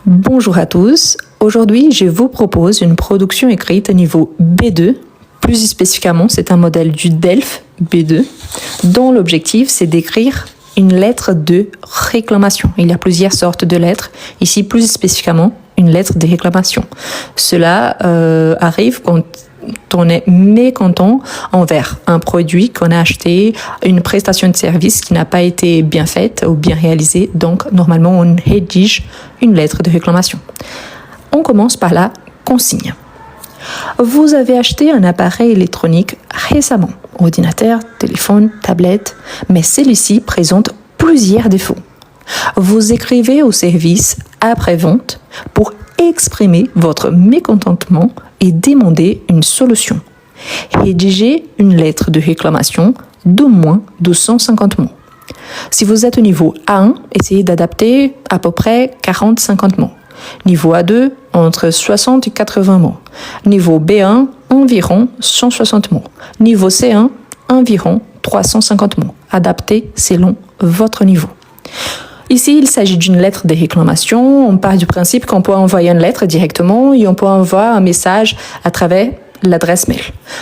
Bonjour à tous, aujourd'hui je vous propose une production écrite au niveau B2, plus spécifiquement c'est un modèle du DELF B2, dont l'objectif c'est d'écrire une lettre de réclamation. Il y a plusieurs sortes de lettres, ici plus spécifiquement une lettre de réclamation. Cela arrive quand on est mécontent envers un produit qu'on a acheté, une prestation de service qui n'a pas été bien faite ou bien réalisée. Donc, normalement, on rédige une lettre de réclamation. On commence par la consigne. Vous avez acheté un appareil électronique récemment, ordinateur, téléphone, tablette, mais celui-ci présente plusieurs défauts. Vous écrivez au service après-vente pour exprimer votre mécontentement et demander une solution. Rédigez une lettre de réclamation d'au moins 250 mots. Si vous êtes au niveau A1, essayez d'adapter à peu près 40-50 mots. Niveau A2, entre 60 et 80 mots. Niveau B1, environ 160 mots. Niveau C1, environ 350 mots. Adaptez selon votre niveau. Ici, il s'agit d'une lettre de réclamation. On part du principe qu'on peut envoyer une lettre directement et on peut envoyer un message à travers l'adresse mail.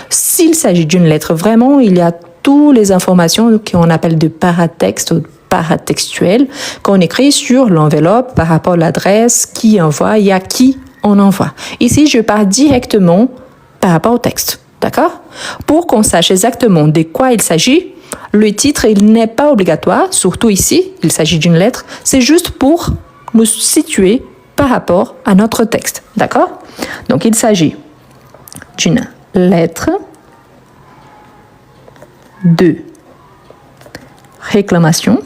S'il s'agit d'une lettre vraiment, il y a toutes les informations qu'on appelle de paratexte ou paratextuel qu'on écrit sur l'enveloppe par rapport à l'adresse, qui envoie et à qui on envoie. Ici, je pars directement par rapport au texte. D'accord? Pour qu'on sache exactement de quoi il s'agit, le titre, il n'est pas obligatoire, surtout ici, il s'agit d'une lettre, c'est juste pour nous situer par rapport à notre texte, d'accord? Donc, il s'agit d'une lettre de réclamation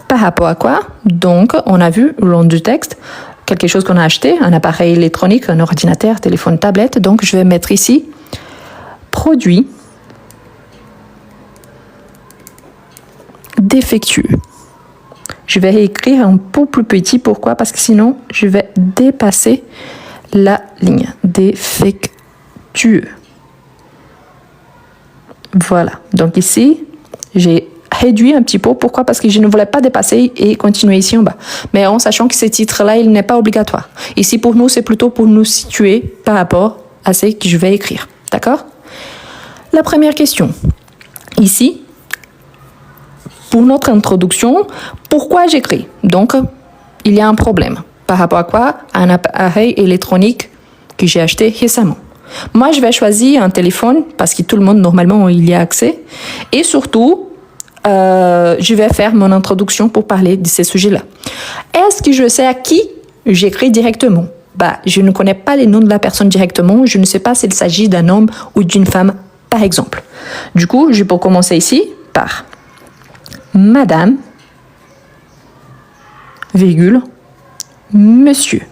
par rapport à quoi? Donc, on a vu le long du texte quelque chose qu'on a acheté, un appareil électronique, un ordinateur, téléphone, tablette. Donc, je vais mettre ici produit défectueux. Je vais écrire un peu plus petit. Pourquoi? Parce que sinon, je vais dépasser la ligne. Défectueux. Voilà. Donc ici, j'ai réduit un petit peu. Pourquoi? Parce que je ne voulais pas dépasser et continuer ici en bas. Mais en sachant que ce titre-là, il n'est pas obligatoire. Ici, pour nous, c'est plutôt pour nous situer par rapport à ce que je vais écrire. D'accord? La première question. Ici, pour notre introduction, pourquoi j'écris? Donc, il y a un problème. Par rapport à quoi? Un appareil électronique que j'ai acheté récemment. Moi, je vais choisir un téléphone parce que tout le monde, normalement, il y a accès. Et surtout, je vais faire mon introduction pour parler de ces sujets-là. Est-ce que je sais à qui j'écris directement? Je ne connais pas les noms de la personne directement. Je ne sais pas s'il s'agit d'un homme ou d'une femme, par exemple. Du coup, je peux commencer ici par Madame, virgule, Monsieur.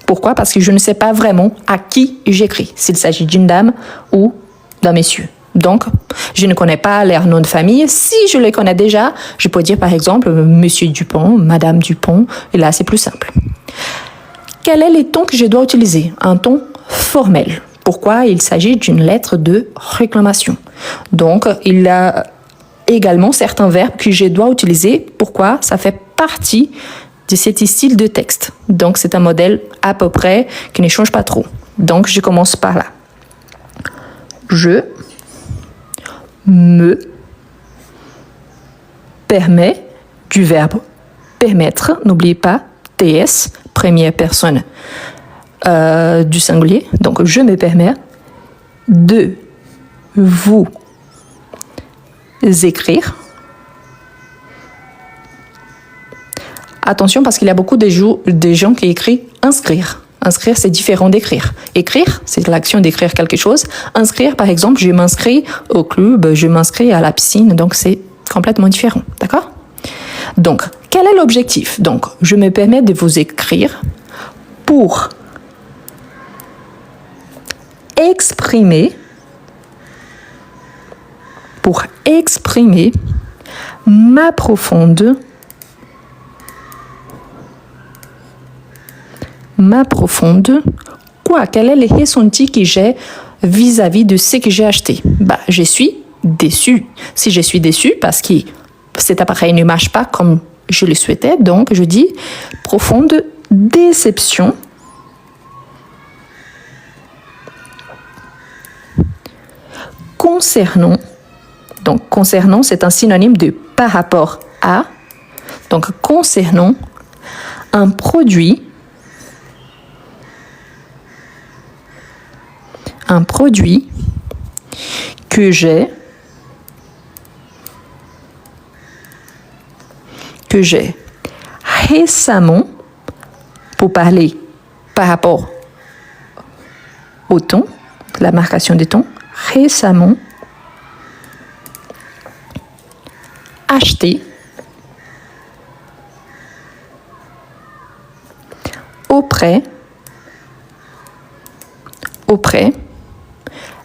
Pourquoi? Parce que je ne sais pas vraiment à qui j'écris, s'il s'agit d'une dame ou d'un monsieur. Donc, je ne connais pas leur nom de famille. Si je les connais déjà, je peux dire par exemple Monsieur Dupont, Madame Dupont, et là c'est plus simple. Quel est le ton que je dois utiliser? Un ton formel. Pourquoi? Il s'agit d'une lettre de réclamation. Donc, il y a également certains verbes que je dois utiliser. Pourquoi? Ça fait partie de cet style de texte. Donc, c'est un modèle à peu près qui ne change pas trop. Donc, je commence par là. Je me permets, du verbe permettre, n'oubliez pas, TS, première personne du singulier. Donc, je me permets de vous écrire. Attention, parce qu'il y a beaucoup de gens qui écrivent inscrire. Inscrire, c'est différent d'écrire. Écrire, c'est l'action d'écrire quelque chose. Inscrire, par exemple, je m'inscris au club, je m'inscris à la piscine, donc c'est complètement différent. D'accord? Donc, quel est l'objectif? Donc, je me permets de vous écrire pour exprimer ma profonde quoi? Quel est le ressenti que j'ai vis-à-vis de ce que j'ai acheté? Je suis déçu. Si je suis déçu parce que cet appareil ne marche pas comme je le souhaitais, donc je dis profonde déception. Concernant, donc concernant, c'est un synonyme de par rapport à. Donc concernant un produit que j'ai récemment, pour parler par rapport au ton, la marcation des tons, récemment acheté auprès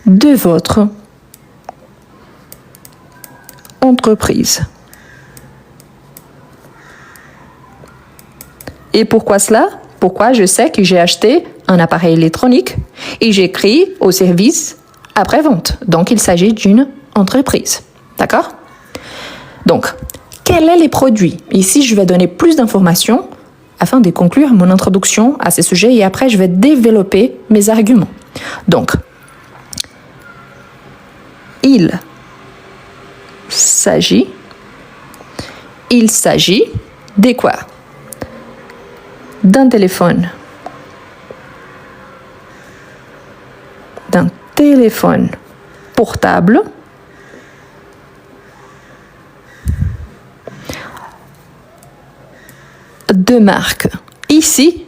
de votre entreprise. Et pourquoi cela? Pourquoi je sais que j'ai acheté un appareil électronique et j'écris au service après-vente. Donc, il s'agit d'une entreprise. D'accord? Donc, quels sont les produits? Ici, je vais donner plus d'informations afin de conclure mon introduction à ce sujet et après, je vais développer mes arguments. Donc, il s'agit de quoi? D'un téléphone portable de marque. Ici,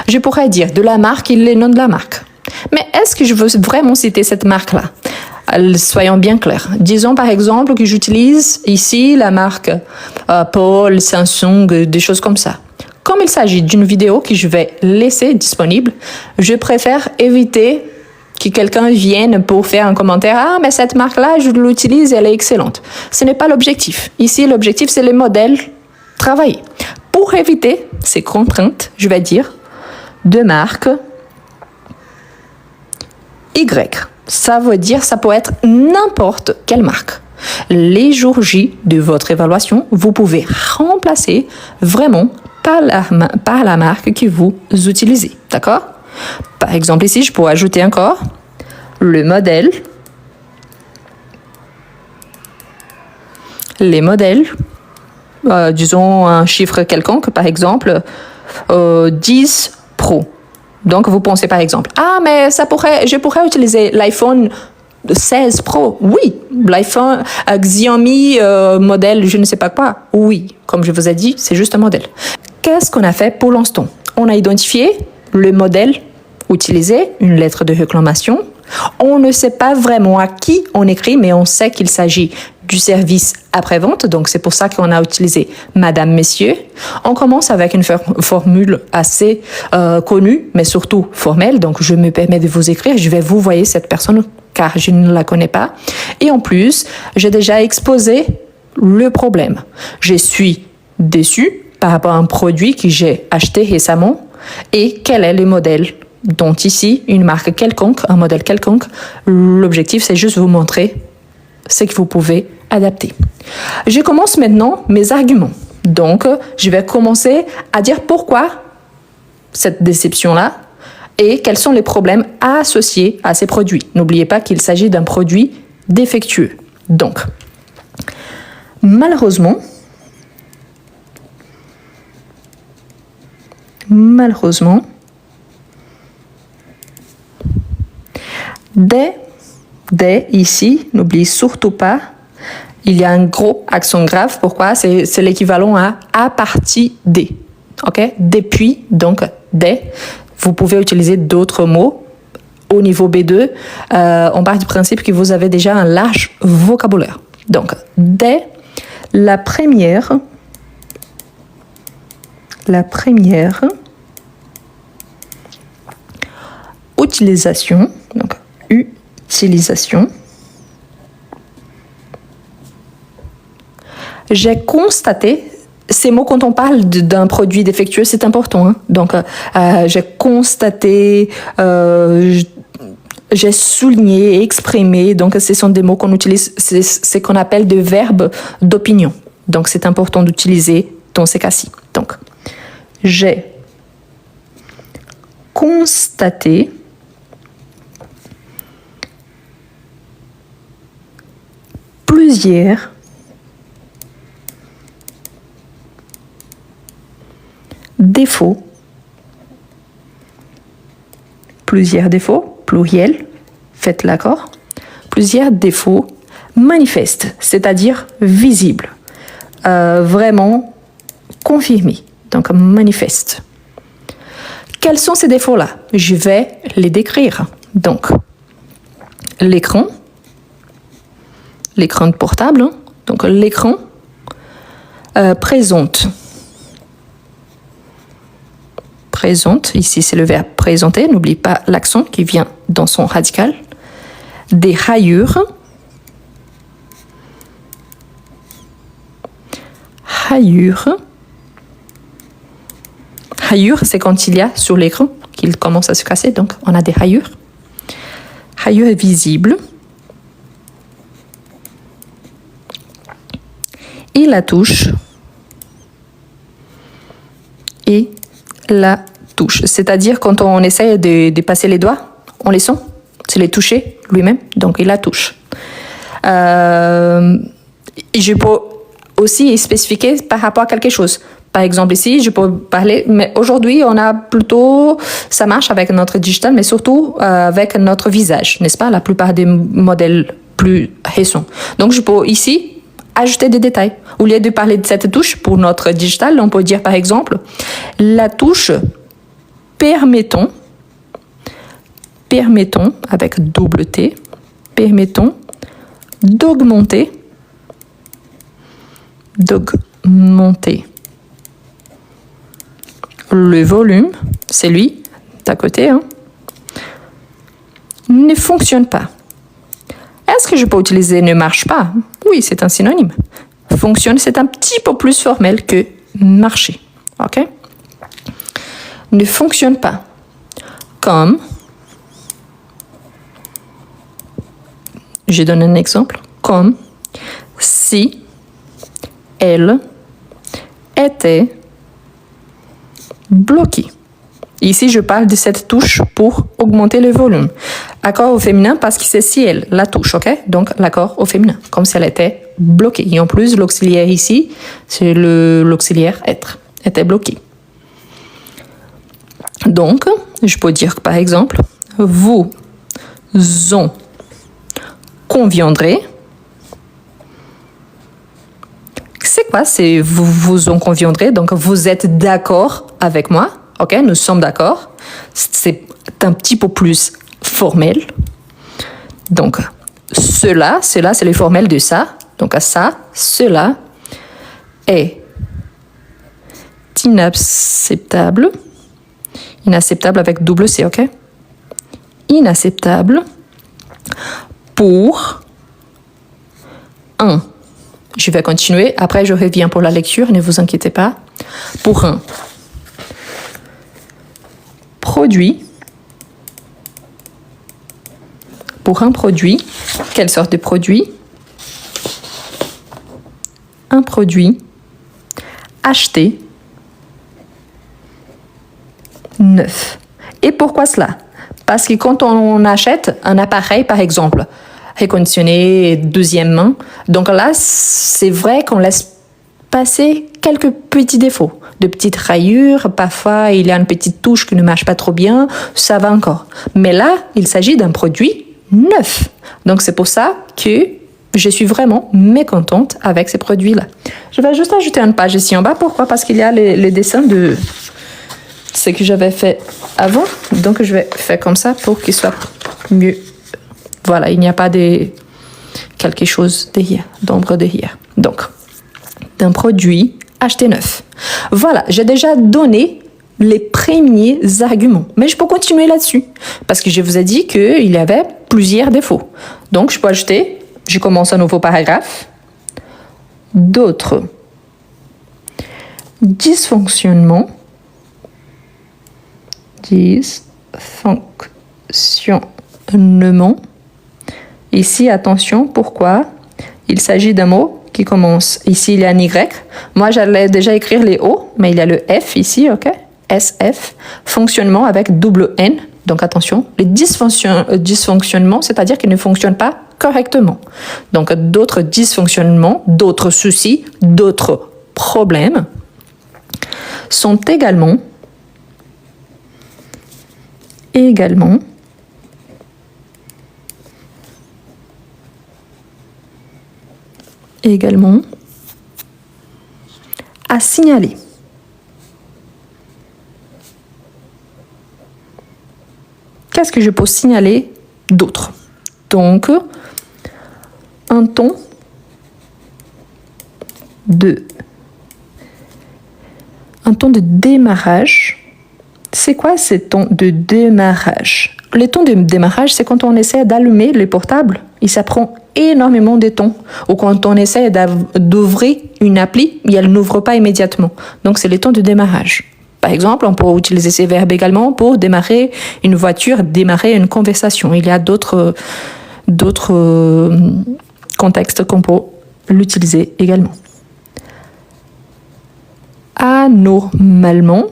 je pourrais dire de la marque et le nom de la marque. Mais est-ce que je veux vraiment citer cette marque-là? Soyons bien clairs. Disons par exemple que j'utilise ici la marque Paul, Samsung, des choses comme ça. Comme il s'agit d'une vidéo que je vais laisser disponible, je préfère éviter que quelqu'un vienne pour faire un commentaire. Ah, mais cette marque-là, je l'utilise, elle est excellente. Ce n'est pas l'objectif. Ici, l'objectif, c'est les modèles travaillés. Pour éviter ces contraintes, je vais dire de marque Y. Ça veut dire, ça peut être n'importe quelle marque. Les jours J de votre évaluation, vous pouvez remplacer vraiment par la marque que vous utilisez. D'accord? Par exemple, ici, je pourrais ajouter encore le modèle, les modèles, disons un chiffre quelconque, par exemple, 10 Pro. Donc, vous pensez par exemple, ah, mais je pourrais utiliser l'iPhone 16 Pro. Oui, l'iPhone Xiaomi modèle je ne sais pas quoi. Oui, comme je vous ai dit, c'est juste un modèle. Qu'est-ce qu'on a fait pour l'instant? On a identifié le modèle utilisé, une lettre de réclamation. On ne sait pas vraiment à qui on écrit, mais on sait qu'il s'agit du service après-vente. Donc, c'est pour ça qu'on a utilisé Madame, Messieurs. On commence avec une formule assez connue, mais surtout formelle. Donc, je me permets de vous écrire. Je vais vous voyer cette personne car je ne la connais pas. Et en plus, j'ai déjà exposé le problème. Je suis déçue par rapport à un produit que j'ai acheté récemment et quel est le modèle. Donc ici, une marque quelconque, un modèle quelconque, l'objectif c'est juste vous montrer ce que vous pouvez adapter. Je commence maintenant mes arguments. Donc, je vais commencer à dire pourquoi cette déception-là et quels sont les problèmes associés à ces produits. N'oubliez pas qu'il s'agit d'un produit défectueux. Donc, malheureusement, dès ici, n'oubliez surtout pas, il y a un gros accent grave. Pourquoi? C'est l'équivalent à partir de. OK? Depuis, donc, dès. Vous pouvez utiliser d'autres mots. Au niveau B2, on part du principe que vous avez déjà un large vocabulaire. Donc, dès la première utilisation, donc utilisation, j'ai constaté, ces mots quand on parle d'un produit défectueux, c'est important. Hein? Donc, j'ai constaté, j'ai souligné, exprimé. Donc, ce sont des mots qu'on utilise, c'est ce qu'on appelle des verbes d'opinion. Donc, c'est important d'utiliser dans ces cas-ci. Donc, j'ai constaté plusieurs défauts, pluriel, faites l'accord, plusieurs défauts manifestes, c'est-à-dire visibles, vraiment confirmés, donc manifestes. Quels sont ces défauts-là? Je vais les décrire. Donc, l'écran de portable, donc l'écran présente, ici c'est le verbe présenter, n'oublie pas l'accent qui vient dans son radical, des rayures, c'est quand il y a sur l'écran qu'il commence à se casser, donc on a des rayures visibles, et la touche, c'est-à-dire quand on essaie de passer les doigts, on les sent, c'est les toucher lui-même, donc il la touche. Je peux aussi spécifier par rapport à quelque chose. Par exemple ici, je peux parler, mais aujourd'hui on a plutôt, ça marche avec notre digital, mais surtout avec notre visage, n'est-ce pas? La plupart des modèles plus récents. Donc je peux ici ajouter des détails. Au lieu de parler de cette touche pour notre digital, on peut dire par exemple la touche permettons avec double T, permettons d'augmenter le volume, c'est lui d'à côté, ne fonctionne pas. Est-ce que je peux utiliser ne marche pas? Oui, c'est un synonyme. Fonctionne, c'est un petit peu plus formel que marcher. Ok? Ne fonctionne pas. Comme, je donne un exemple, comme si elle était bloquée. Ici, je parle de cette touche pour augmenter le volume. Accord au féminin parce que c'est si elle, la touche, ok? Donc, l'accord au féminin, comme si elle était bloquée. Et en plus, l'auxiliaire ici, c'est l'auxiliaire être, était bloqué. Donc, je peux dire par exemple, vous en conviendrez. C'est quoi? C'est vous en conviendrez. Donc, vous êtes d'accord avec moi. Ok, nous sommes d'accord. C'est un petit peu plus formel. Donc, cela, c'est le formel de ça. Donc, ça, cela est inacceptable. Inacceptable avec double C, ok? Inacceptable pour un. Je vais continuer. Après, je reviens pour la lecture. Ne vous inquiétez pas. Pour un produit. Pour un produit. Quelle sorte de produit? Un produit acheté neuf. Et pourquoi cela? Parce que quand on achète un appareil, par exemple, reconditionné, deuxième main, donc là, c'est vrai qu'on laisse passer quelques petits défauts, de petites rayures, parfois il y a une petite touche qui ne marche pas trop bien, ça va encore. Mais là, il s'agit d'un produit neuf. Donc c'est pour ça que je suis vraiment mécontente avec ces produits-là. Je vais juste ajouter une page ici en bas. Pourquoi? Parce qu'il y a le dessin de ce que j'avais fait avant. Donc je vais faire comme ça pour qu'il soit mieux. Voilà, il n'y a pas de quelque chose derrière, d'ombre derrière. Donc, d'un produit acheté neuf. Voilà, j'ai déjà donné les premiers arguments. Mais je peux continuer là-dessus. Parce que je vous ai dit qu'il y avait plusieurs défauts. Donc, je peux ajouter, je commence un nouveau paragraphe. D'autres dysfonctionnements. Fonctionnement. Ici, attention, pourquoi? Il s'agit d'un mot qui commence. Ici, il y a un Y. Moi, j'allais déjà écrire les O, mais il y a le F ici, ok? SF. Fonctionnement avec double N. Donc, attention. Les dysfonctionnements, c'est-à-dire qu'ils ne fonctionnent pas correctement. Donc, d'autres dysfonctionnements, d'autres soucis, d'autres problèmes sont également à signaler. Qu'est-ce que je peux signaler d'autre? Donc, un ton de démarrage. C'est quoi ces tons de démarrage? Les tons de démarrage, c'est quand on essaie d'allumer les portables et ça prend énormément de temps. Ou quand on essaie d'ouvrir une appli et elle n'ouvre pas immédiatement. Donc, c'est les tons de démarrage. Par exemple, on peut utiliser ces verbes également pour démarrer une voiture, démarrer une conversation. Il y a d'autres contextes qu'on peut l'utiliser également. Anormalement,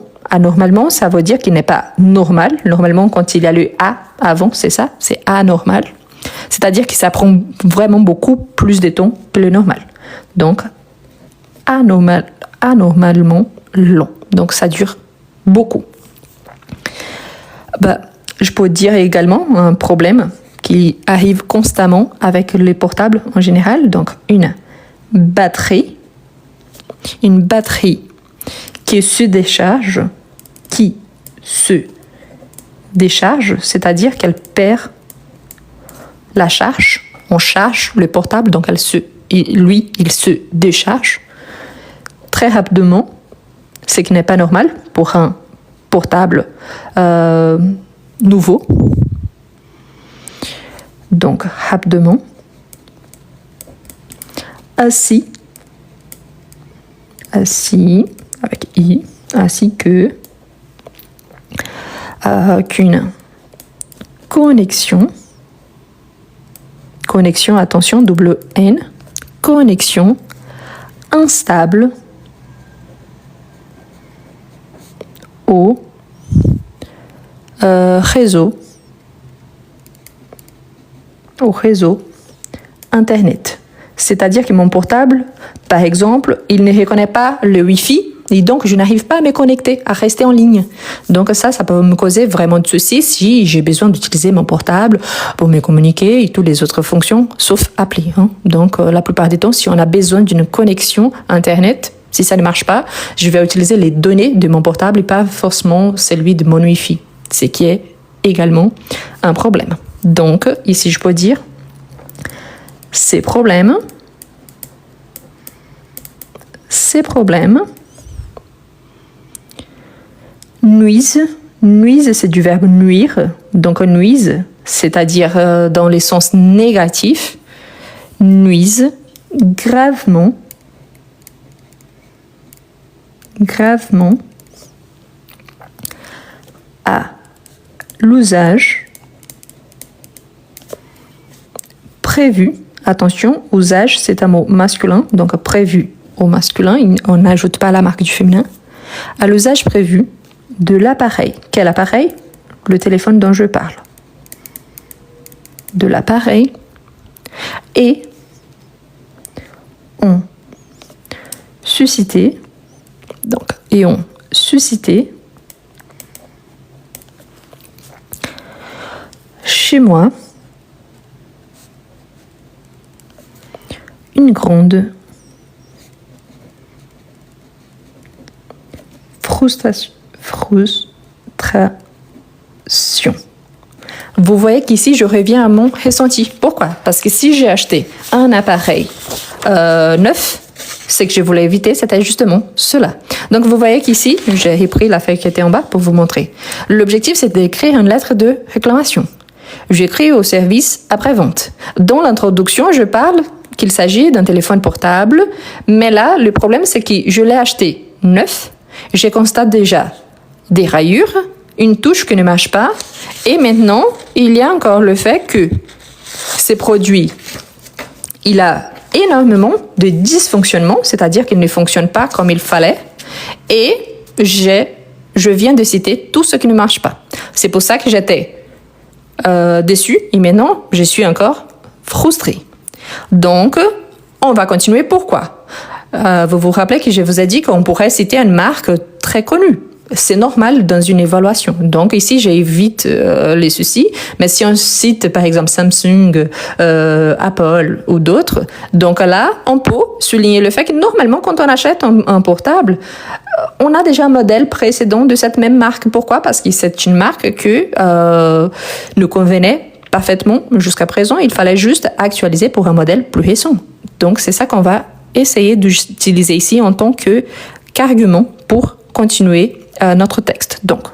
ça veut dire qu'il n'est pas normal. Normalement, quand il y a le A avant, c'est ça, c'est anormal. C'est-à-dire que ça prend vraiment beaucoup plus de temps que le normal. Donc, anormalement long. Donc, ça dure beaucoup. Je peux dire également un problème qui arrive constamment avec les portables en général. Donc, une batterie qui se décharge, c'est-à-dire qu'elle perd la charge. On charge le portable, donc il se décharge très rapidement, ce qui n'est pas normal pour un portable nouveau. Donc, rapidement. Ainsi, avec I, ainsi que qu'une connexion, attention, double N, connexion instable au réseau Internet. C'est-à-dire que mon portable, par exemple, il ne reconnaît pas le Wi-Fi et donc je n'arrive pas à me connecter, à rester en ligne. Donc ça peut me causer vraiment de soucis si j'ai besoin d'utiliser mon portable pour me communiquer et toutes les autres fonctions, sauf appeler. Donc la plupart du temps, si on a besoin d'une connexion Internet, si ça ne marche pas, je vais utiliser les données de mon portable et pas forcément celui de mon Wi-Fi, ce qui est également un problème. Donc ici, je peux dire ces problèmes nuisent, c'est du verbe nuire, donc nuisent, c'est-à-dire dans les sens négatifs, nuisent gravement à l'usage prévu. Attention, usage, c'est un mot masculin, donc prévu au masculin, on n'ajoute pas la marque du féminin, à l'usage prévu de l'appareil. Quel appareil? Le téléphone dont je parle. De l'appareil. Et ont suscité chez moi une grande frustration. Vous voyez qu'ici, je reviens à mon ressenti. Pourquoi? Parce que si j'ai acheté un appareil neuf, c'est que je voulais éviter, c'était justement cela. Donc, vous voyez qu'ici, j'ai repris la feuille qui était en bas pour vous montrer. L'objectif, c'est d'écrire une lettre de réclamation. J'écris au service après-vente. Dans l'introduction, je parle qu'il s'agit d'un téléphone portable, mais là, le problème, c'est que je l'ai acheté neuf. Je constate déjà des rayures, une touche qui ne marche pas. Et maintenant, il y a encore le fait que ces produits, il a énormément de dysfonctionnements, c'est-à-dire qu'il ne fonctionne pas comme il fallait. Et je viens de citer tout ce qui ne marche pas. C'est pour ça que j'étais déçue et maintenant, je suis encore frustrée. Donc, on va continuer. Pourquoi? Vous vous rappelez que je vous ai dit qu'on pourrait citer une marque très connue. C'est normal dans une évaluation. Donc ici, j'évite les soucis. Mais si on cite par exemple Samsung, Apple ou d'autres, donc là, on peut souligner le fait que normalement, quand on achète un portable, on a déjà un modèle précédent de cette même marque. Pourquoi? Parce que c'est une marque que nous convenait parfaitement jusqu'à présent. Il fallait juste actualiser pour un modèle plus récent. Donc c'est ça qu'on va essayer d'utiliser ici en tant qu'argument pour continuer notre texte. Donc,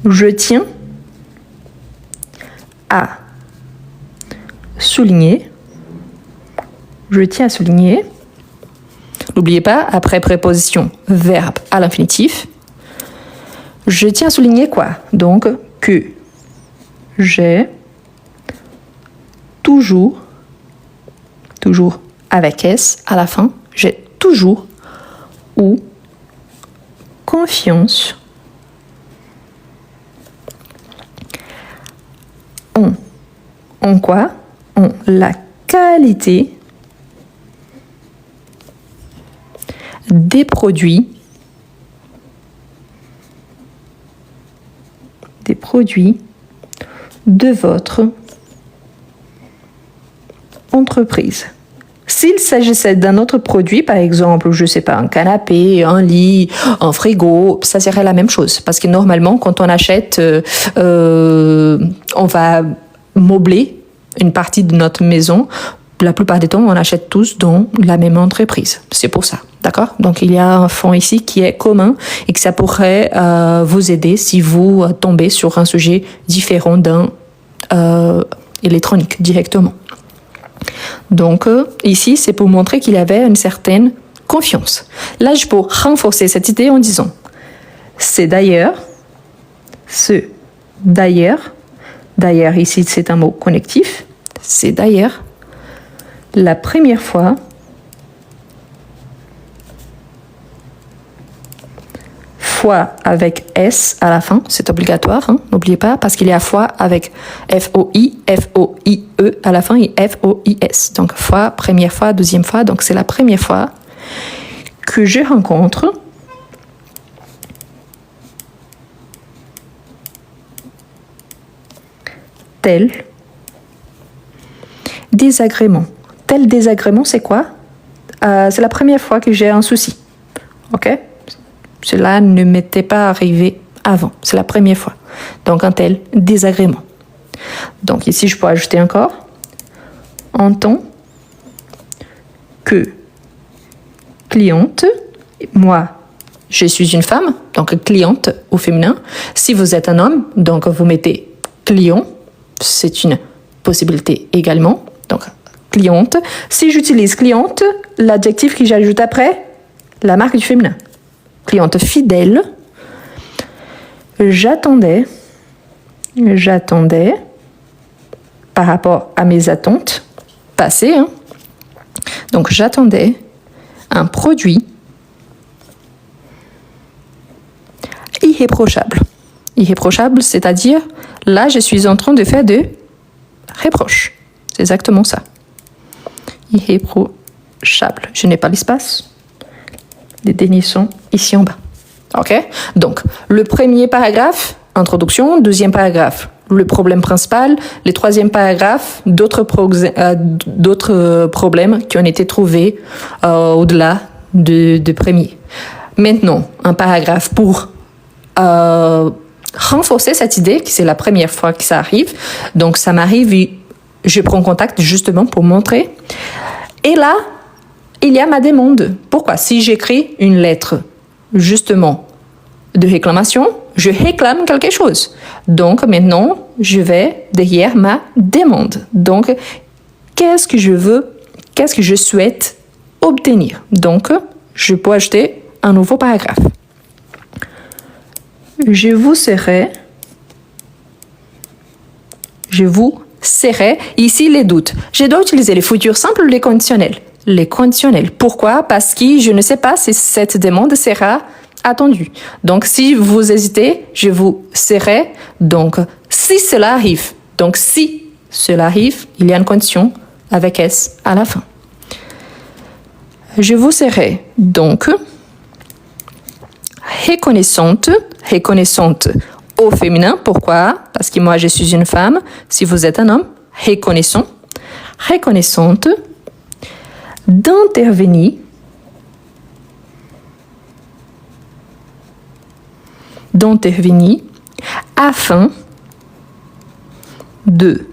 je tiens à souligner. N'oubliez pas, après préposition, verbe à l'infinitif. Je tiens à souligner quoi? Donc, que j'ai toujours avec S à la fin, j'ai toujours ou confiance en quoi? En la qualité des produits de votre entreprise. S'il s'agissait d'un autre produit, par exemple, je ne sais pas, un canapé, un lit, un frigo, ça serait la même chose. Parce que normalement, quand on achète, on va meubler une partie de notre maison. La plupart du temps, on achète tous dans la même entreprise. C'est pour ça, d'accord? Donc, il y a un fond ici qui est commun et que ça pourrait vous aider si vous tombez sur un sujet différent d'un électronique directement. Donc, ici, c'est pour montrer qu'il avait une certaine confiance. Là, je peux renforcer cette idée en disant d'ailleurs, ici, c'est un mot connectif, c'est d'ailleurs la première fois avec S à la fin, c'est obligatoire, hein, n'oubliez pas, parce qu'il y a fois avec F-O-I, F-O-I-E à la fin et F-O-I-S. Donc fois, première fois, deuxième fois, donc c'est la première fois que je rencontre tel désagrément. Tel désagrément, c'est quoi? C'est la première fois que j'ai un souci. Ok? Cela ne m'était pas arrivé avant. C'est la première fois. Donc, un tel désagrément. Donc, ici, je peux ajouter encore. En tant que cliente, moi, je suis une femme, donc cliente au féminin. Si vous êtes un homme, donc vous mettez client. C'est une possibilité également. Donc, cliente. Si j'utilise cliente, l'adjectif que j'ajoute après, la marque du féminin. Cliente fidèle, j'attendais par rapport à mes attentes passées, hein. Donc j'attendais un produit irréprochable. Irréprochable, c'est-à-dire, là, je suis en train de faire des reproches. C'est exactement ça. Irréprochable. Je n'ai pas l'espace. Les derniers sont ici en bas. OK? Donc, le premier paragraphe, introduction. Deuxième paragraphe, le problème principal. Le troisième paragraphe, d'autres problèmes qui ont été trouvés au-delà de premier. Maintenant, un paragraphe pour renforcer cette idée que c'est la première fois que ça arrive. Donc, ça m'arrive, je prends contact justement pour montrer. Et là, il y a ma demande. Pourquoi? Si j'écris une lettre, justement, de réclamation, je réclame quelque chose. Donc, maintenant, je vais derrière ma demande. Donc, qu'est-ce que je veux, qu'est-ce que je souhaite obtenir? Donc, je peux ajouter un nouveau paragraphe. Je vous serai. Je vous serai. Ici, les doutes. Je dois utiliser les futurs simples ou les conditionnels. Les conditionnels. Pourquoi? Parce que je ne sais pas si cette demande sera attendue. Donc, si vous hésitez, je vous serai. Donc, si cela arrive. Donc, si cela arrive, il y a une condition avec S à la fin. Je vous serai donc reconnaissante. Reconnaissante au féminin. Pourquoi? Parce que moi, je suis une femme. Si vous êtes un homme, reconnaissant. Reconnaissante d'intervenir. D'intervenir afin de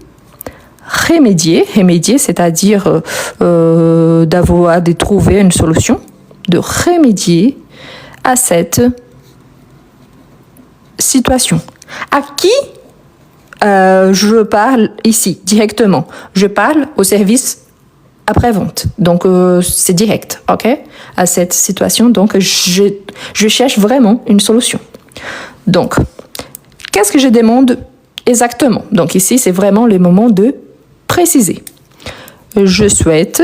remédier. Remédier, c'est-à-dire de trouver une solution. De remédier à cette situation. À qui je parle ici directement? Je parle au service après-vente. Donc, c'est direct, ok? À cette situation, donc, je cherche vraiment une solution. Donc, qu'est-ce que je demande exactement? Donc, ici, c'est vraiment le moment de préciser. Je souhaite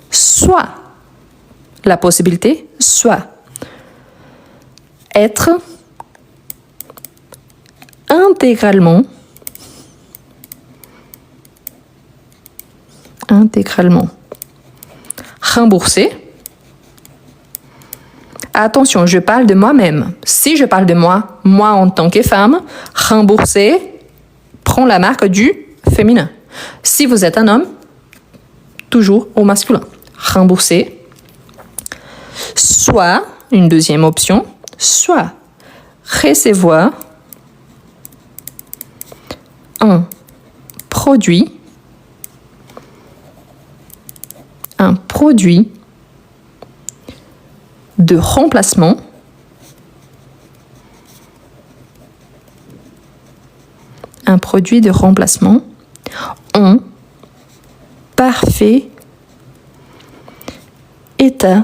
soit la possibilité, soit être intégralement remboursé. Attention, je parle de moi-même. Si je parle de moi en tant que femme, remboursé prend la marque du féminin. Si vous êtes un homme, toujours au masculin. Remboursé. Soit, une deuxième option, soit recevoir un produit de remplacement en parfait état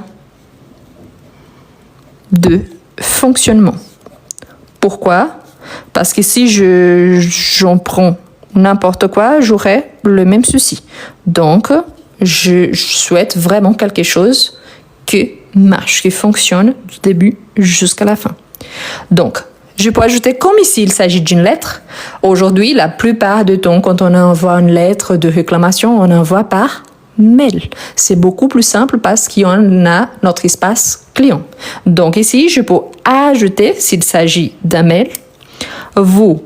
de fonctionnement. Pourquoi? Parce que si j'en prends n'importe quoi, j'aurai le même souci. Donc, je souhaite vraiment quelque chose qui marche, qui fonctionne du début jusqu'à la fin. Donc, je peux ajouter, comme ici il s'agit d'une lettre, aujourd'hui, la plupart du temps, quand on envoie une lettre de réclamation, on envoie par mail. C'est beaucoup plus simple parce qu'on a notre espace client. Donc ici, je peux ajouter, s'il s'agit d'un mail, vous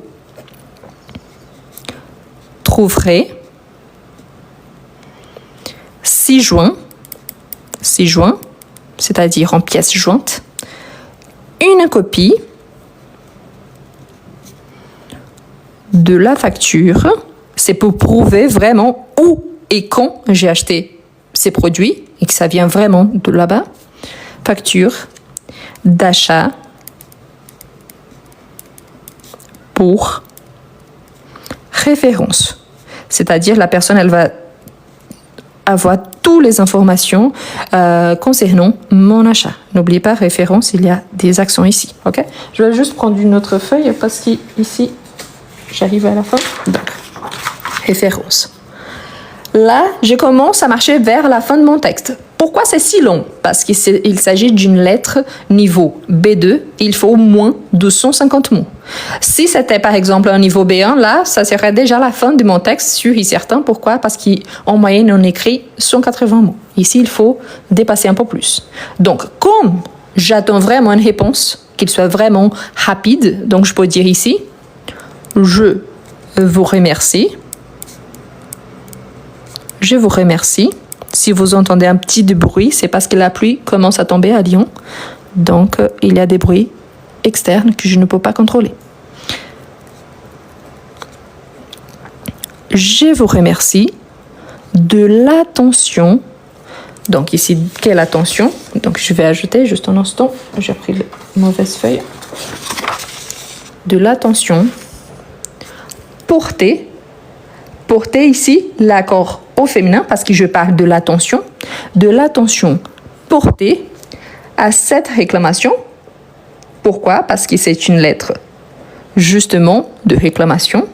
trouverez 6 juin, c'est-à-dire en pièce jointe, une copie de la facture. C'est pour prouver vraiment où et quand j'ai acheté ces produits et que ça vient vraiment de là-bas. Facture d'achat pour référence. C'est-à-dire la personne, elle va avoir toutes les informations concernant mon achat. N'oubliez pas, référence, il y a des accents ici. Ok? Je vais juste prendre une autre feuille parce qu'ici, j'arrive à la fin. Donc, référence. Là, je commence à marcher vers la fin de mon texte. Pourquoi c'est si long? Parce qu'il s'agit d'une lettre niveau B2, il faut au moins 250 mots. Si c'était par exemple un niveau B1, là, ça serait déjà la fin de mon texte, sûr et certain. Pourquoi? Parce qu'en moyenne, on écrit 180 mots. Ici, il faut dépasser un peu plus. Donc, comme j'attends vraiment une réponse, qu'il soit vraiment rapide, donc je peux dire ici, je vous remercie. Je vous remercie. Si vous entendez un petit bruit, c'est parce que la pluie commence à tomber à Lyon. Donc, il y a des bruits externes que je ne peux pas contrôler. Je vous remercie de l'attention. Donc, ici, quelle attention? Donc, je vais ajouter juste un instant. J'ai pris la mauvaise feuille. De l'attention portée. Portée ici, l'accord au féminin, parce que je parle de l'attention portée à cette réclamation. Pourquoi? Parce que c'est une lettre justement de réclamation.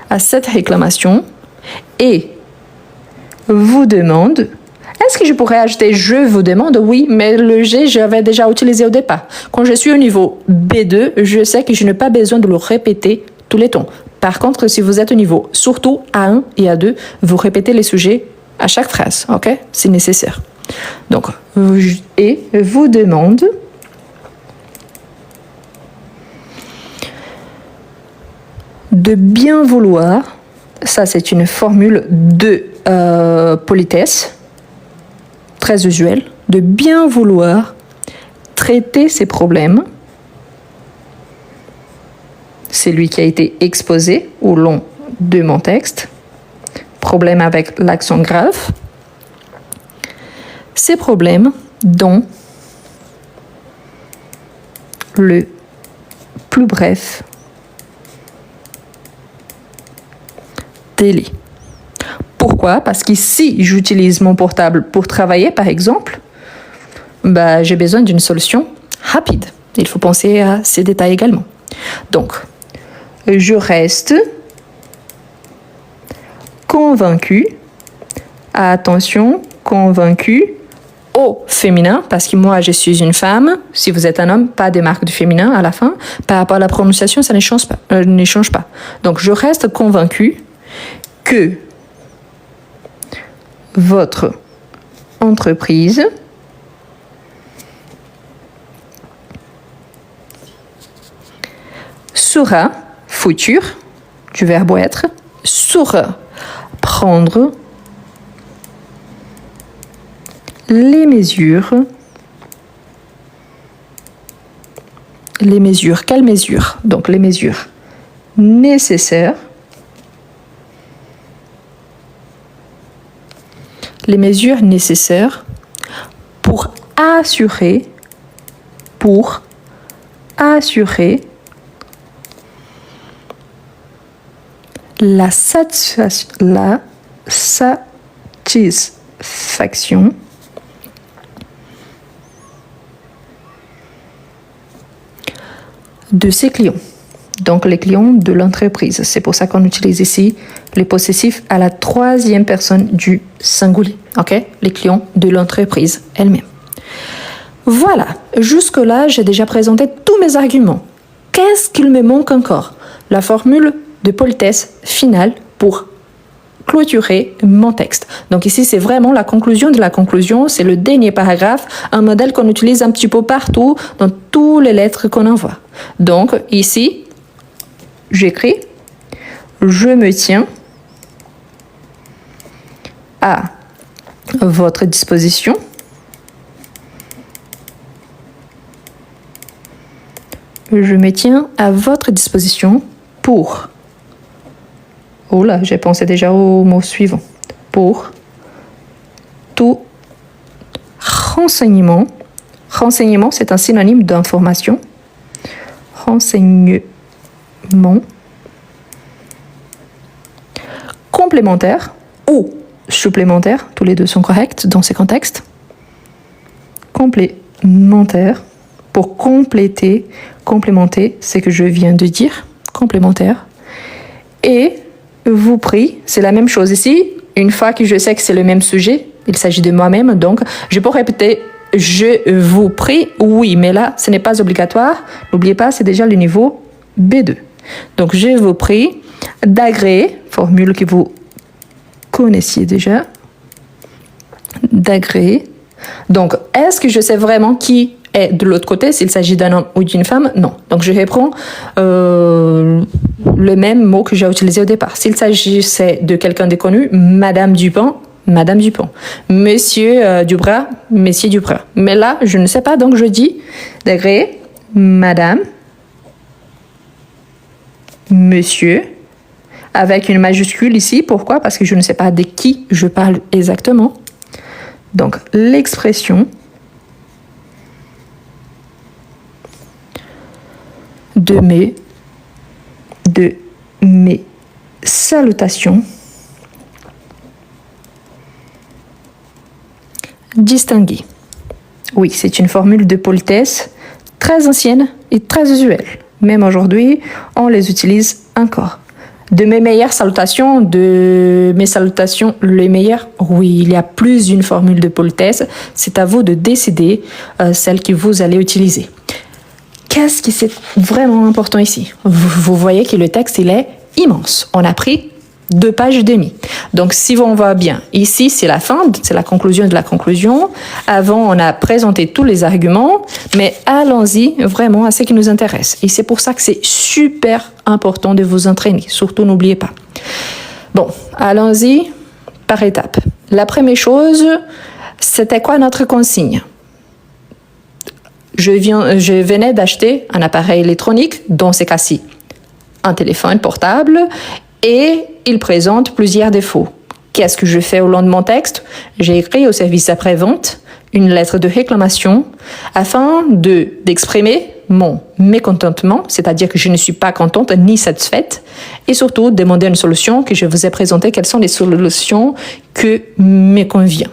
À cette réclamation et vous demande. Est-ce que je pourrais ajouter je vous demande? Oui, mais le G, j'avais déjà utilisé au départ. Quand je suis au niveau B2, je sais que je n'ai pas besoin de le répéter tous les temps. Par contre, si vous êtes au niveau surtout A1 et A2, vous répétez les sujets à chaque phrase, ok? C'est nécessaire. Donc, et vous demande de bien vouloir, ça c'est une formule de politesse, très usuelle, de bien vouloir traiter ces problèmes. C'est lui qui a été exposé au long de mon texte. Problème avec l'accent grave. Ces problèmes dans le plus bref délai. Pourquoi? Parce que si j'utilise mon portable pour travailler, par exemple, j'ai besoin d'une solution rapide. Il faut penser à ces détails également. Donc, je reste convaincu. Attention, convaincu au féminin, parce que moi, je suis une femme. Si vous êtes un homme, pas de marque du féminin à la fin. Par rapport à la prononciation, ça ne change pas. Donc, je reste convaincu que votre entreprise saura, futur, du verbe être, saura prendre les mesures. Quelles mesures? Donc les mesures nécessaires. Les mesures nécessaires pour assurer la satisfaction de ses clients. Donc, les clients de l'entreprise. C'est pour ça qu'on utilise ici les possessifs à la troisième personne du singulier. OK? Les clients de l'entreprise elle-même. Voilà. Jusque-là, j'ai déjà présenté tous mes arguments. Qu'est-ce qu'il me manque encore? La formule de politesse finale pour clôturer mon texte. Donc ici, c'est vraiment la conclusion de la conclusion. C'est le dernier paragraphe, un modèle qu'on utilise un petit peu partout dans toutes les lettres qu'on envoie. Donc ici, j'écris « Je me tiens à votre disposition ». Je me tiens à votre disposition pour... Oh là, j'ai pensé déjà au mot suivant. Pour tout renseignement. Renseignement, c'est un synonyme d'information. Renseignement. Complémentaire ou supplémentaire, tous les deux sont corrects dans ces contextes. Complémentaire, pour compléter, complémenter ce que je viens de dire, complémentaire. Et vous prie, c'est la même chose ici. Une fois que je sais que c'est le même sujet, il s'agit de moi-même, donc je peux répéter « je vous prie », oui, mais là, ce n'est pas obligatoire. N'oubliez pas, c'est déjà le niveau B2. Donc, je vous prie d'agréer, formule que vous connaissiez déjà, d'agréer. Donc, est-ce que je sais vraiment qui est de l'autre côté, s'il s'agit d'un homme ou d'une femme? Non. Donc, je reprends le même mot que j'ai utilisé au départ. S'il s'agissait de quelqu'un de connu, Madame Dupont, Madame Dupont. Monsieur Duprat, Monsieur Duprat. Mais là, je ne sais pas, donc je dis d'agréer Madame, Monsieur, avec une majuscule ici. Pourquoi? Parce que je ne sais pas de qui je parle exactement. Donc, l'expression de mes salutations distinguer. Oui, c'est une formule de politesse très ancienne et très usuelle. Même aujourd'hui, on les utilise encore. De mes meilleures salutations, les meilleures, oui, il y a plus d'une formule de politesse. C'est à vous de décider celle que vous allez utiliser. Qu'est-ce qui est vraiment important ici? Vous voyez que le texte, il est immense. On a pris 2 pages et demie. Donc, si on voit bien, ici, c'est la fin, c'est la conclusion de la conclusion. Avant, on a présenté tous les arguments, mais allons-y vraiment à ce qui nous intéresse. Et c'est pour ça que c'est super important de vous entraîner. Surtout, n'oubliez pas. Bon, allons-y par étapes. La première chose, c'était quoi notre consigne? Je venais d'acheter un appareil électronique, dans ces cas-ci, un téléphone portable, et il présente plusieurs défauts. Qu'est-ce que je fais au long de mon texte? J'ai écrit au service après-vente une lettre de réclamation afin d'exprimer mon mécontentement, c'est-à-dire que je ne suis pas contente ni satisfaite, et surtout demander une solution que je vous ai présentée. Quelles sont les solutions que me conviennent?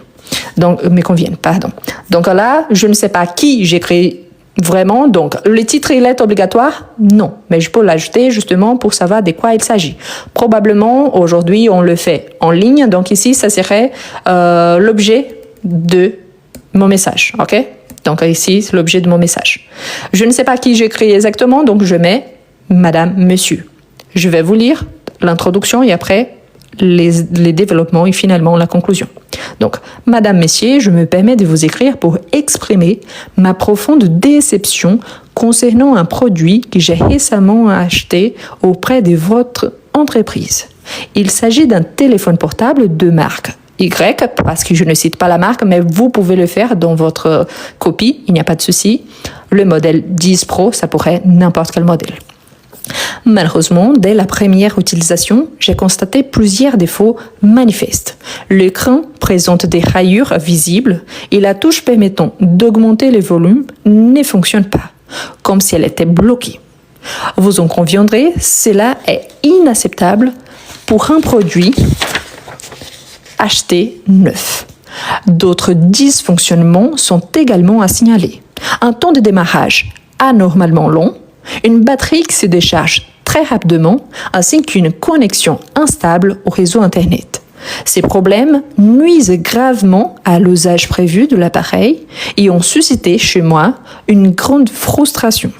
Donc là, je ne sais pas qui j'écris vraiment. Donc, le titre, il est obligatoire? Non. Mais je peux l'ajouter justement pour savoir de quoi il s'agit. Probablement, aujourd'hui, on le fait en ligne. Donc ici, ça serait l'objet de mon message. OK? Donc ici, c'est l'objet de mon message. Je ne sais pas qui j'écris exactement, donc je mets Madame, Monsieur. Je vais vous lire l'introduction et après les développements et finalement la conclusion. Donc, Madame, Messieurs, je me permets de vous écrire pour exprimer ma profonde déception concernant un produit que j'ai récemment acheté auprès de votre entreprise. Il s'agit d'un téléphone portable de marque Y, parce que je ne cite pas la marque, mais vous pouvez le faire dans votre copie, il n'y a pas de souci. Le modèle 10 Pro, ça pourrait être n'importe quel modèle. Malheureusement, dès la première utilisation, j'ai constaté plusieurs défauts manifestes. L'écran présente des rayures visibles et la touche permettant d'augmenter le volume ne fonctionne pas, comme si elle était bloquée. Vous en conviendrez, cela est inacceptable pour un produit acheté neuf. D'autres dysfonctionnements sont également à signaler. Un temps de démarrage anormalement long, une batterie qui se décharge très rapidement, ainsi qu'une connexion instable au réseau Internet. Ces problèmes nuisent gravement à l'usage prévu de l'appareil et ont suscité chez moi une grande frustration.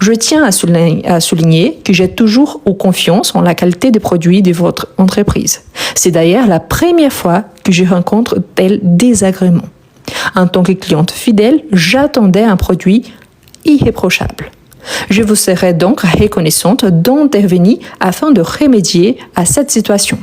Je tiens à souligner que j'ai toujours eu confiance en la qualité des produits de votre entreprise. C'est d'ailleurs la première fois que je rencontre tel désagrément. En tant que cliente fidèle, j'attendais un produit irréprochable. Je vous serai donc reconnaissante d'intervenir afin de remédier à cette situation.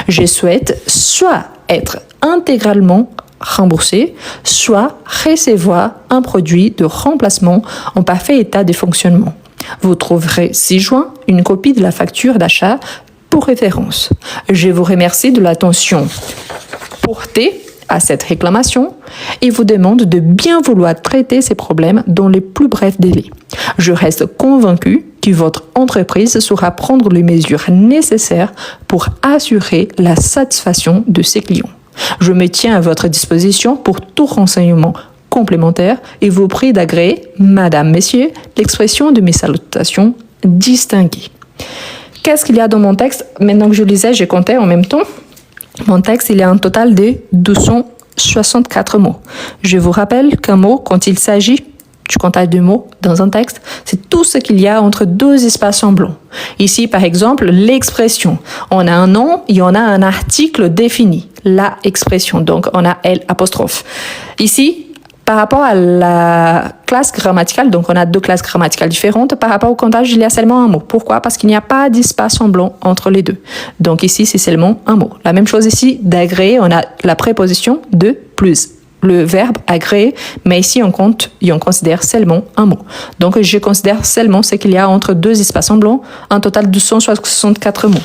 Je souhaite soit être intégralement remboursé, soit recevoir un produit de remplacement en parfait état de fonctionnement. Vous trouverez ci-joint une copie de la facture d'achat pour référence. Je vous remercie de l'attention portée à cette réclamation et vous demande de bien vouloir traiter ces problèmes dans les plus brefs délais. Je reste convaincu que votre entreprise saura prendre les mesures nécessaires pour assurer la satisfaction de ses clients. Je me tiens à votre disposition pour tout renseignement complémentaire et vous prie d'agréer, Madame, Messieurs, l'expression de mes salutations distinguées. Qu'est-ce qu'il y a dans mon texte? Maintenant que je lisais, j'ai compté en même temps. Mon texte, il y a un total de 264 mots. Je vous rappelle qu'un mot, quand il s'agit du comptage de mots dans un texte, c'est tout ce qu'il y a entre 2 espaces en blanc. Ici, par exemple, l'expression. On a un nom et on a un article défini. La expression. Donc, on a L'. Ici, par rapport à la classe grammaticale, donc on a 2 classes grammaticales différentes. Par rapport au comptage, il y a seulement un mot. Pourquoi? Parce qu'il n'y a pas d'espace en blanc entre les deux. Donc ici, c'est seulement un mot. La même chose ici, d'agréer, on a la préposition de plus. Le verbe agréer, mais ici on compte et on considère seulement un mot. Donc je considère seulement ce qu'il y a entre 2 espaces en blanc, un total de 164 mots.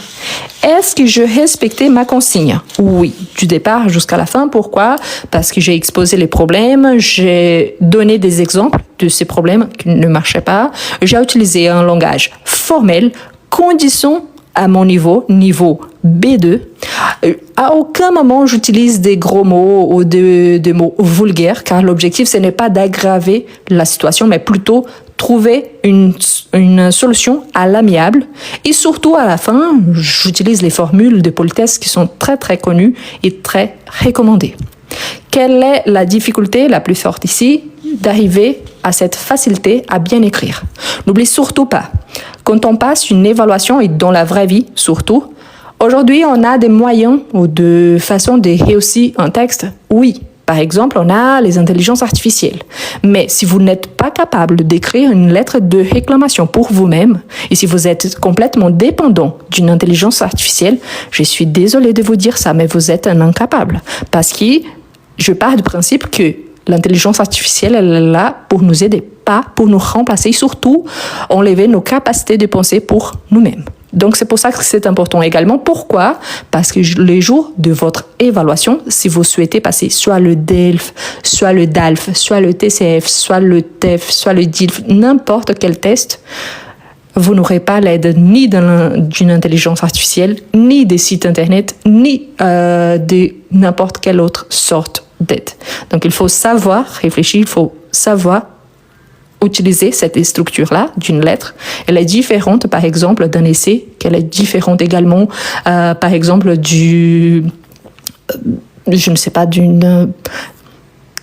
Est-ce que je respectais ma consigne? Oui, du départ jusqu'à la fin. Pourquoi? Parce que j'ai exposé les problèmes, j'ai donné des exemples de ces problèmes qui ne marchaient pas, j'ai utilisé un langage formel, condition à mon niveau B2, à aucun moment j'utilise des gros mots ou des mots vulgaires, car l'objectif, ce n'est pas d'aggraver la situation, mais plutôt trouver une solution à l'amiable. Et surtout, à la fin, j'utilise les formules de politesse qui sont très, très connues et très recommandées. Quelle est la difficulté la plus forte ici? D'arriver à cette facilité à bien écrire. N'oublie surtout pas, quand on passe une évaluation et dans la vraie vie surtout, aujourd'hui on a des moyens ou de façons de réussir un texte. Oui, par exemple, on a les intelligences artificielles. Mais si vous n'êtes pas capable d'écrire une lettre de réclamation pour vous-même, et si vous êtes complètement dépendant d'une intelligence artificielle, je suis désolée de vous dire ça, mais vous êtes un incapable. Parce que je pars du principe que l'intelligence artificielle, elle est là pour nous aider, pas pour nous remplacer, surtout enlever nos capacités de penser pour nous-mêmes. Donc, c'est pour ça que c'est important également. Pourquoi? Parce que les jours de votre évaluation, si vous souhaitez passer soit le DELF, soit le DALF, soit le TCF, soit le TEF, soit le DILF, n'importe quel test, vous n'aurez pas l'aide ni d'une intelligence artificielle, ni des sites internet, ni de n'importe quelle autre sorte d'aide. Donc, il faut savoir réfléchir, il faut savoir utiliser cette structure-là d'une lettre. Elle est différente, par exemple, d'un essai, qu'elle est différente également, par exemple, une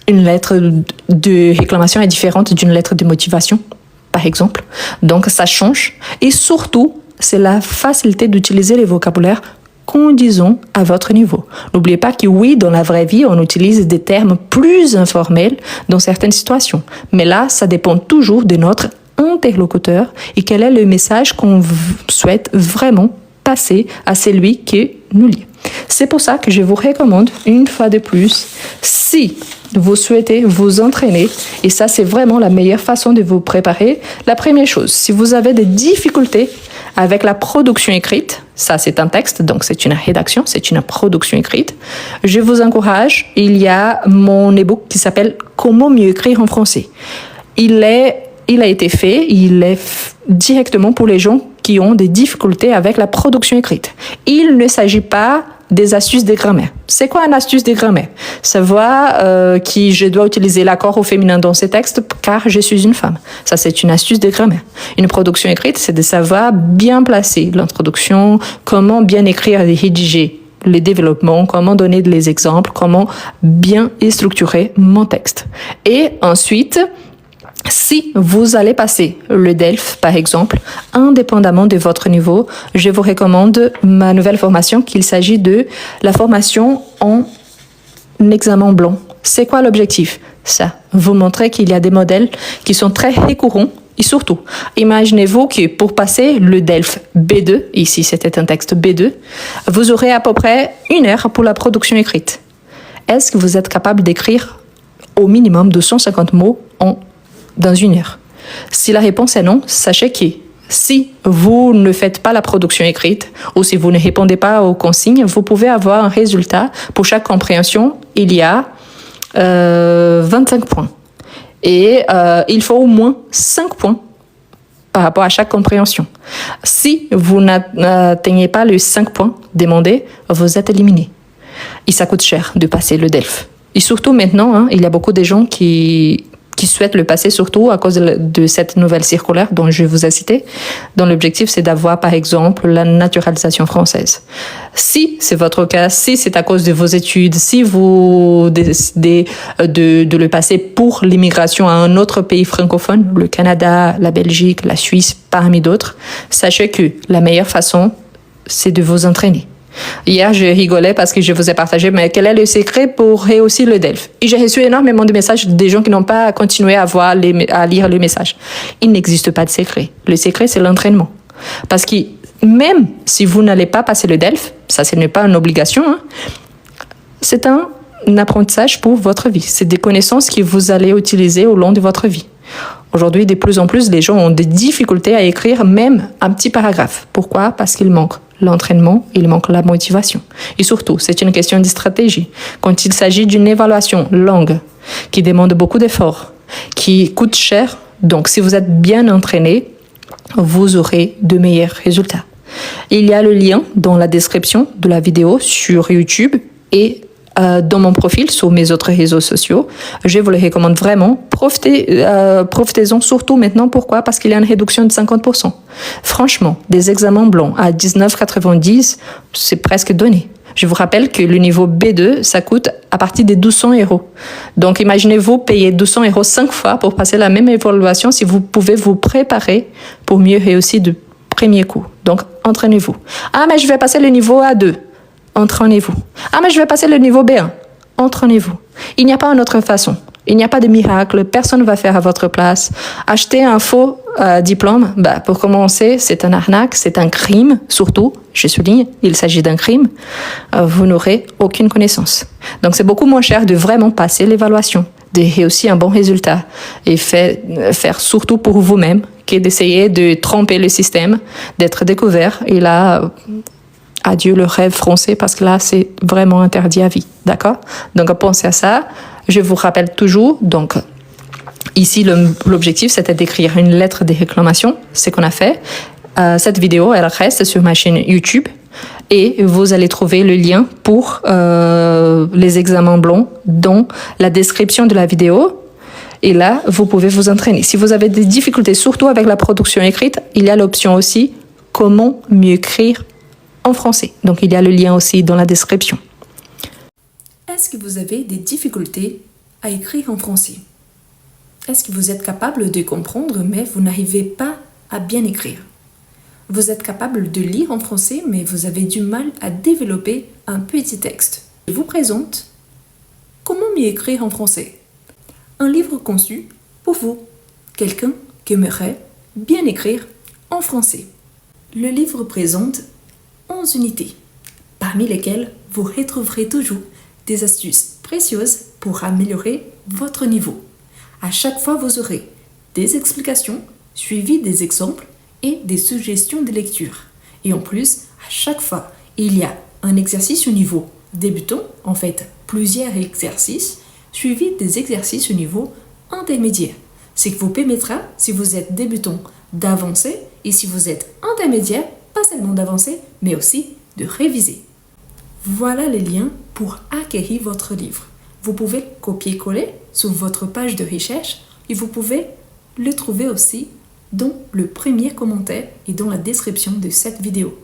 lettre de réclamation est différente d'une lettre de motivation, par exemple. Donc, ça change. Et surtout, c'est la facilité d'utiliser les vocabulaires conduisant à votre niveau. N'oubliez pas que oui, dans la vraie vie, on utilise des termes plus informels dans certaines situations. Mais là, ça dépend toujours de notre interlocuteur et quel est le message qu'on souhaite vraiment passer à celui qui nous lit. C'est pour ça que je vous recommande, une fois de plus, si vous souhaitez vous entraîner, et ça c'est vraiment la meilleure façon de vous préparer, la première chose, si vous avez des difficultés avec la production écrite, ça c'est un texte, donc c'est une rédaction, c'est une production écrite, je vous encourage, il y a mon e-book qui s'appelle « Comment mieux écrire en français ». Il a été fait, directement pour les gens qui ont des difficultés avec la production écrite. Il ne s'agit pas des astuces de grammaire. C'est quoi une astuce de grammaire? Savoir que je dois utiliser l'accord au féminin dans ces textes car je suis une femme. Ça, c'est une astuce de grammaire. Une production écrite, c'est de savoir bien placer l'introduction, comment bien écrire et rédiger les développements, comment donner des exemples, comment bien structurer mon texte. Et ensuite, si vous allez passer le DELF, par exemple, indépendamment de votre niveau, je vous recommande ma nouvelle formation, qu'il s'agit de la formation en examen blanc. C'est quoi l'objectif? Ça, vous montrer qu'il y a des modèles qui sont très récurrents et surtout, imaginez-vous que pour passer le DELF B2, ici c'était un texte B2, vous aurez à peu près 1 heure pour la production écrite. Est-ce que vous êtes capable d'écrire au minimum 250 mots dans 1 heure? Si la réponse est non, sachez que si vous ne faites pas la production écrite ou si vous ne répondez pas aux consignes, vous pouvez avoir un résultat. Pour chaque compréhension, il y a 25 points. Et il faut au moins 5 points par rapport à chaque compréhension. Si vous n'atteignez pas les 5 points demandés, vous êtes éliminé. Et ça coûte cher de passer le DELF. Et surtout maintenant, il y a beaucoup de gens qui souhaitent le passer, surtout à cause de cette nouvelle circulaire dont je vous ai cité, dont l'objectif c'est d'avoir par exemple la naturalisation française. Si c'est votre cas, si c'est à cause de vos études, si vous décidez de le passer pour l'immigration à un autre pays francophone, le Canada, la Belgique, la Suisse, parmi d'autres, sachez que la meilleure façon c'est de vous entraîner. Hier, je rigolais parce que je vous ai partagé, mais quel est le secret pour réussir le DELF? Et j'ai reçu énormément de messages des gens qui n'ont pas continué à lire les messages. Il n'existe pas de secret. Le secret, c'est l'entraînement. Parce que même si vous n'allez pas passer le DELF, ça, ce n'est pas une obligation, c'est un apprentissage pour votre vie. C'est des connaissances que vous allez utiliser au long de votre vie. Aujourd'hui, de plus en plus, les gens ont des difficultés à écrire même un petit paragraphe. Pourquoi? Parce qu'il manque l'entraînement, il manque la motivation. Et surtout, c'est une question de stratégie. Quand il s'agit d'une évaluation longue, qui demande beaucoup d'efforts, qui coûte cher, donc si vous êtes bien entraîné, vous aurez de meilleurs résultats. Il y a le lien dans la description de la vidéo sur YouTube et dans mon profil sur mes autres réseaux sociaux. Je vous le recommande vraiment. Profitez-en surtout maintenant. Pourquoi? Parce qu'il y a une réduction de 50%. Franchement, des examens blancs à 19,90, c'est presque donné. Je vous rappelle que le niveau B2, ça coûte à partir de 200 €. Donc, imaginez-vous payer 200 € 5 fois pour passer la même évaluation si vous pouvez vous préparer pour mieux réussir du premier coup. Donc, entraînez-vous. Ah, mais je vais passer le niveau A2. Entraînez-vous. Ah, mais je vais passer le niveau B1. Entraînez-vous. Il n'y a pas une autre façon. Il n'y a pas de miracle. Personne ne va faire à votre place. Acheter un faux diplôme, pour commencer, c'est un arnaque, c'est un crime. Surtout, je souligne, il s'agit d'un crime. Vous n'aurez aucune connaissance. Donc, c'est beaucoup moins cher de vraiment passer l'évaluation, de réussir un bon résultat et faire surtout pour vous-même que d'essayer de tromper le système, d'être découvert. Et là, adieu le rêve français parce que là, c'est vraiment interdit à vie. D'accord? Donc, pensez à ça. Je vous rappelle toujours, donc, ici, l'objectif, c'était d'écrire une lettre de réclamation, ce qu'on a fait. Cette vidéo, elle reste sur ma chaîne YouTube et vous allez trouver le lien pour les examens blancs dans la description de la vidéo. Et là, vous pouvez vous entraîner. Si vous avez des difficultés, surtout avec la production écrite, il y a l'option aussi « Comment mieux écrire en français ». Donc, il y a le lien aussi dans la description. Est-ce que vous avez des difficultés à écrire en français? Est-ce que vous êtes capable de comprendre, mais vous n'arrivez pas à bien écrire? Vous êtes capable de lire en français, mais vous avez du mal à développer un petit texte. Je vous présente Comment mieux écrire en français. Un livre conçu pour vous, quelqu'un qui aimerait bien écrire en français. Le livre présente 11 unités, parmi lesquelles vous retrouverez toujours des astuces précieuses pour améliorer votre niveau. À chaque fois, vous aurez des explications suivies des exemples et des suggestions de lecture. Et en plus, à chaque fois, il y a un exercice au niveau débutant, en fait, plusieurs exercices, suivis des exercices au niveau intermédiaire. Ce qui vous permettra, si vous êtes débutant, d'avancer et si vous êtes intermédiaire, pas seulement d'avancer, mais aussi de réviser. Voilà les liens pour acquérir votre livre. Vous pouvez copier-coller sur votre page de recherche et vous pouvez le trouver aussi dans le premier commentaire et dans la description de cette vidéo.